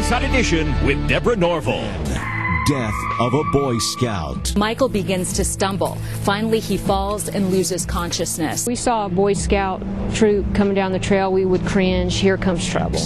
Inside Edition with Deborah Norville. Death of a Boy Scout. Michael begins to stumble. Finally, he falls and loses consciousness. We saw a Boy Scout troop coming down the trail. We would cringe, here comes trouble.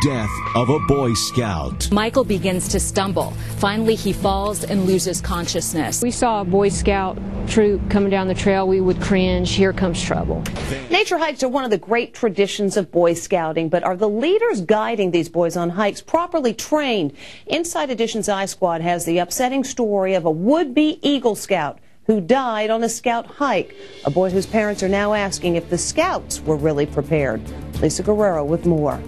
Death of a Boy Scout. Michael begins to stumble. Finally, he falls and loses consciousness. We saw a Boy Scout troop coming down the trail. We would cringe, here comes trouble. Nature hikes are one of the great traditions of Boy Scouting, but are the leaders guiding these boys on hikes properly trained? Inside Edition's I Squad has the upsetting story of a would-be Eagle Scout who died on a Scout hike, a boy whose parents are now asking if the Scouts were really prepared. Lisa Guerrero with more.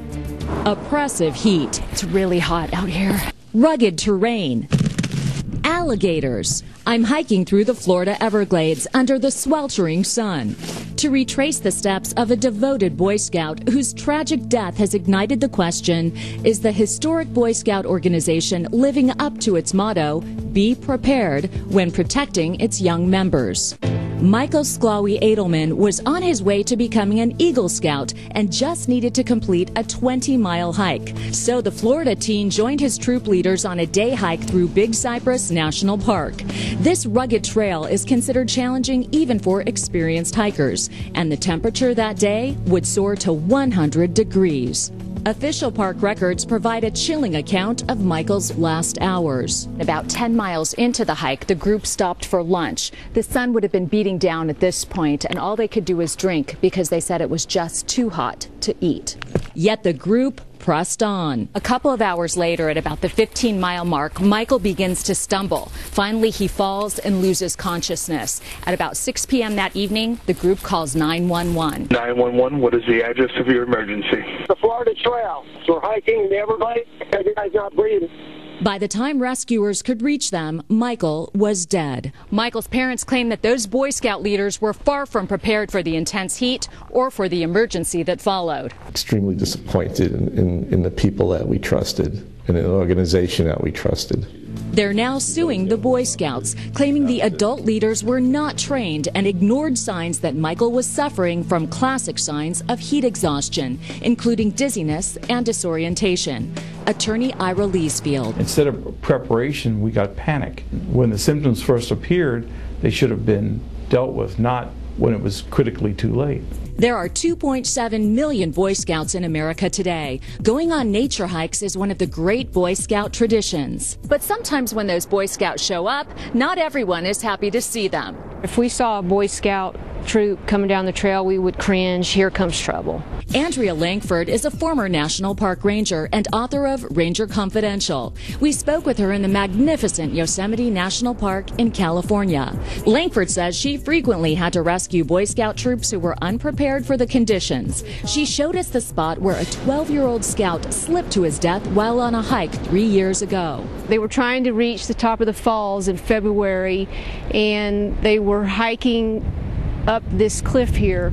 Oppressive heat. It's really hot out here. Rugged terrain. Alligators. I'm hiking through the Florida Everglades under the sweltering sun to retrace the steps of a devoted Boy Scout whose tragic death has ignited the question, is the historic Boy Scout organization living up to its motto, be prepared, when protecting its young members? Michael Sclawy-Adelman was on his way to becoming an Eagle Scout and just needed to complete a 20-mile hike. So the Florida teen joined his troop leaders on a day hike through Big Cypress National Park. This rugged trail is considered challenging even for experienced hikers, and the temperature that day would soar to 100 degrees. Official park records provide a chilling account of Michael's last hours. About 10 miles into the hike, the group stopped for lunch. The sun would have been beating down at this point, and all they could do was drink because they said it was just too hot to eat. Yet the group pressed on. A couple of hours later, at about the 15-mile mark, Michael begins to stumble. Finally, he falls and loses consciousness. At about 6 p.m. that evening, the group calls 911. 911, what is the address of your emergency? The Florida Trail. We're hiking the Everglades. The guy's not breathing. By the time rescuers could reach them, Michael was dead. Michael's parents claim that those Boy Scout leaders were far from prepared for the intense heat or for the emergency that followed. Extremely disappointed in the people that we trusted and an organization that we trusted. They're now suing the Boy Scouts, claiming the adult leaders were not trained and ignored signs that Michael was suffering from classic signs of heat exhaustion, including dizziness and disorientation. Attorney Ira Leesfield. Instead of preparation, we got panic. When the symptoms first appeared, they should have been dealt with, not when it was critically too late. There are 2.7 million Boy Scouts in America today. Going on nature hikes is one of the great Boy Scout traditions. But sometimes when those Boy Scouts show up, not everyone is happy to see them. If we saw a Boy Scout troop coming down the trail, we would cringe, here comes trouble. Andrea Langford is a former National Park Ranger and author of Ranger Confidential. We spoke with her in the magnificent Yosemite National Park in California. Langford says she frequently had to rescue Boy Scout troops who were unprepared for the conditions. She showed us the spot where a 12-year-old scout slipped to his death while on a hike 3 years ago. They were trying to reach the top of the falls in February, and they were hiking up this cliff here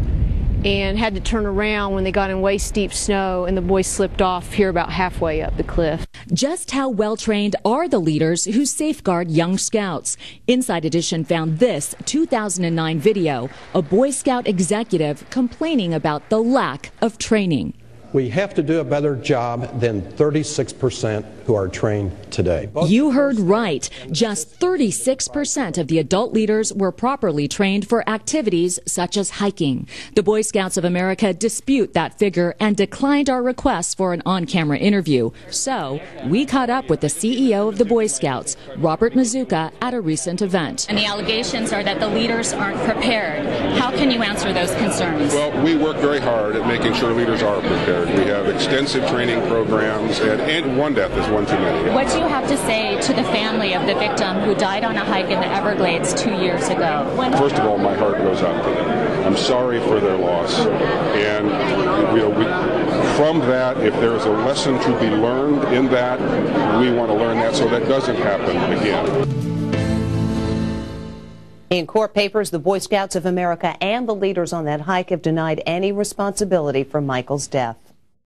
and had to turn around when they got in way steep snow, and the boys slipped off here about halfway up the cliff. Just how well trained are the leaders who safeguard young scouts? Inside Edition found this 2009 video, a Boy Scout executive complaining about the lack of training. We have to do a better job than 36% who are trained today. You heard right. Just 36% of the adult leaders were properly trained for activities such as hiking. The Boy Scouts of America dispute that figure and declined our requests for an on-camera interview. So we caught up with the CEO of the Boy Scouts, Robert Mazuka, at a recent event. And the allegations are that the leaders aren't prepared. How can you answer those concerns? Well, we work very hard at making sure leaders are prepared. We have extensive training programs, and one death is one too many. What do you have to say to the family of the victim who died on a hike in the Everglades 2 years ago? First of all, my heart goes out to them. I'm sorry for their loss. And from that, if there's a lesson to be learned in that, we want to learn that so that doesn't happen again. In court papers, the Boy Scouts of America and the leaders on that hike have denied any responsibility for Michael's death.